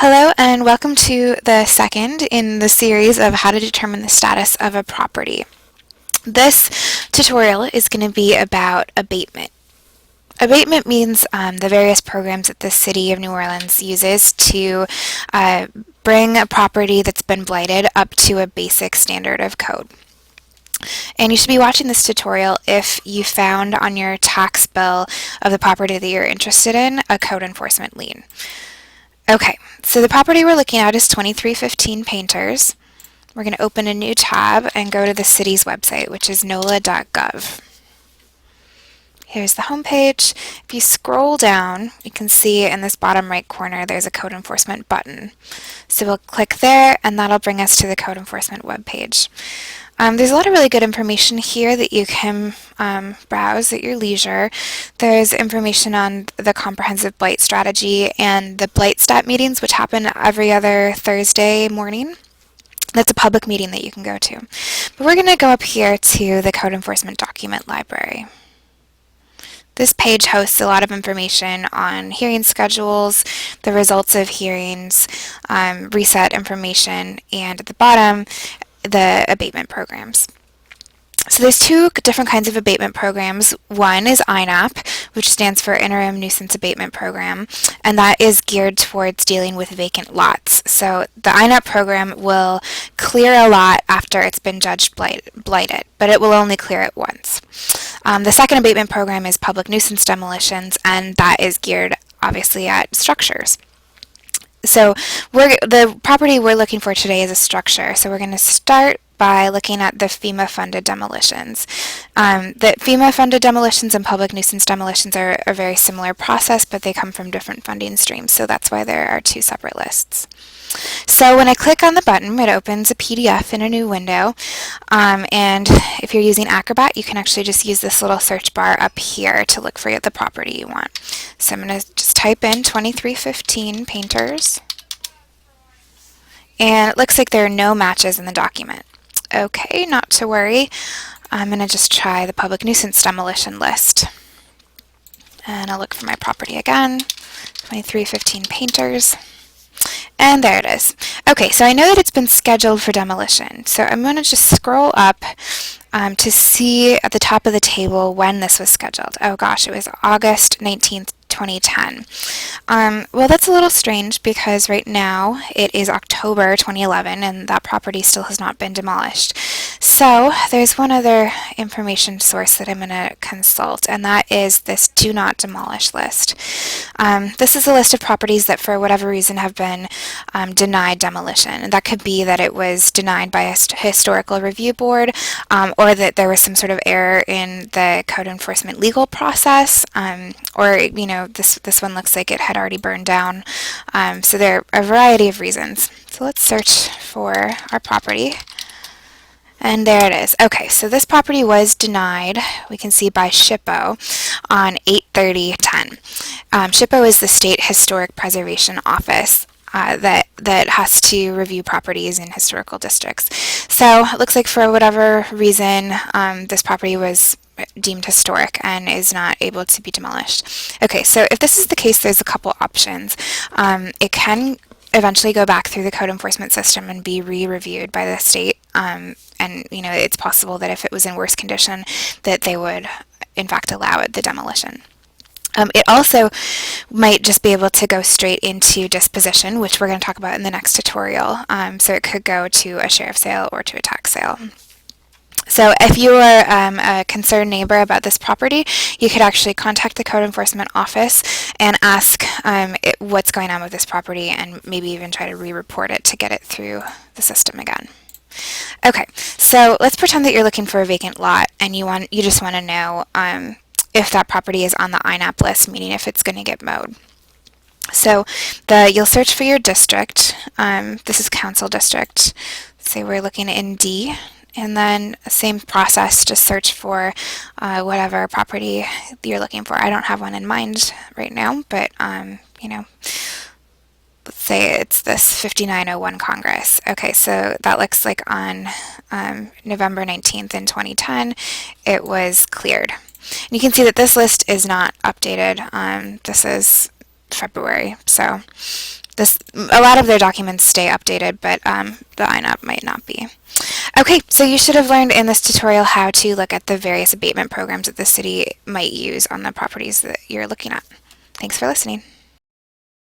Hello and welcome to the second in the series of how to determine the status of a property. This tutorial is going to be about abatement. Abatement means the various programs that the City of New Orleans uses to bring a property that's been blighted up to a basic standard of code. And you should be watching this tutorial if you found on your tax bill of the property that you're interested in a code enforcement lien. Okay, so the property we're looking at is 2315 Painters. We're going to open a new tab and go to the city's website, which is nola.gov. Here's the home page. If you scroll down, you can see in this bottom right corner there's a code enforcement button. So we'll click there and that'll bring us to the code enforcement webpage. There's a lot of really good information here that you can browse at your leisure. There's information on the comprehensive blight strategy and the blight stat meetings, which happen every other Thursday morning. That's a public meeting that you can go to. But we're going to go up here to the code enforcement document library. This page hosts a lot of information on hearing schedules, the results of hearings, reset information, and at the bottom, the abatement programs. So there's two different kinds of abatement programs. One is INAP, which stands for Interim Nuisance Abatement Program, and that is geared towards dealing with vacant lots. So the INAP program will clear a lot after it's been judged blighted, but it will only clear it once. The second abatement program is Public Nuisance Demolitions, and that is geared obviously at structures. So the property we're looking for today is a structure. So we're going to start by looking at the FEMA-funded demolitions. The FEMA-funded demolitions and public nuisance demolitions are a very similar process, but they come from different funding streams, so that's why there are two separate lists. So when I click on the button, it opens a PDF in a new window, and if you're using Acrobat, you can actually just use this little search bar up here to look for the property you want. So I'm going to just type in 2315 Painters, and it looks like there are no matches in the document. Okay, not to worry. I'm going to just try the public nuisance demolition list. And I'll look for my property again, 2315 Painters. And there it is. Okay, so I know that it's been scheduled for demolition. So I'm going to just scroll up to see at the top of the table when this was scheduled. Oh gosh, it was August 19th, 2010. Well, that's a little strange because right now it is October 2011 and that property still has not been demolished. So there's one other information source that I'm going to consult, and that is this Do Not Demolish list. This is a list of properties that for whatever reason have been denied demolition. And that could be that it was denied by a historical review board, or that there was some sort of error in the code enforcement legal process, or this one looks like it had already burned down. So there are a variety of reasons. So let's search for our property. And there it is. Okay, so this property was denied, we can see by SHPO on 8/30/10. SHPO is the State Historic Preservation Office that has to review properties in historical districts. So it looks like for whatever reason this property was deemed historic and is not able to be demolished. Okay, so if this is the case, there's a couple options. It can eventually go back through the code enforcement system and be re-reviewed by the state, and it's possible that if it was in worse condition that they would in fact allow the demolition. It also might just be able to go straight into disposition, which we're going to talk about in the next tutorial. So it could go to a sheriff sale or to a tax sale. So if you are a concerned neighbor about this property, you could actually contact the code enforcement office and ask what's going on with this property, and maybe even try to re-report it to get it through the system again. Okay, so let's pretend that you're looking for a vacant lot and you just want to know if that property is on the INAP list, meaning if it's going to get mowed. So you'll search for your district. This is council district. Say we're looking in D. And then same process, just search for whatever property you're looking for. I don't have one in mind right now, but let's say it's this 5901 Congress. Okay, so that looks like on November 19th in 2010, it was cleared. And you can see that this list is not updated. This is February, so A lot of their documents stay updated, but the INAP might not be. Okay, so you should have learned in this tutorial how to look at the various abatement programs that the city might use on the properties that you're looking at. Thanks for listening.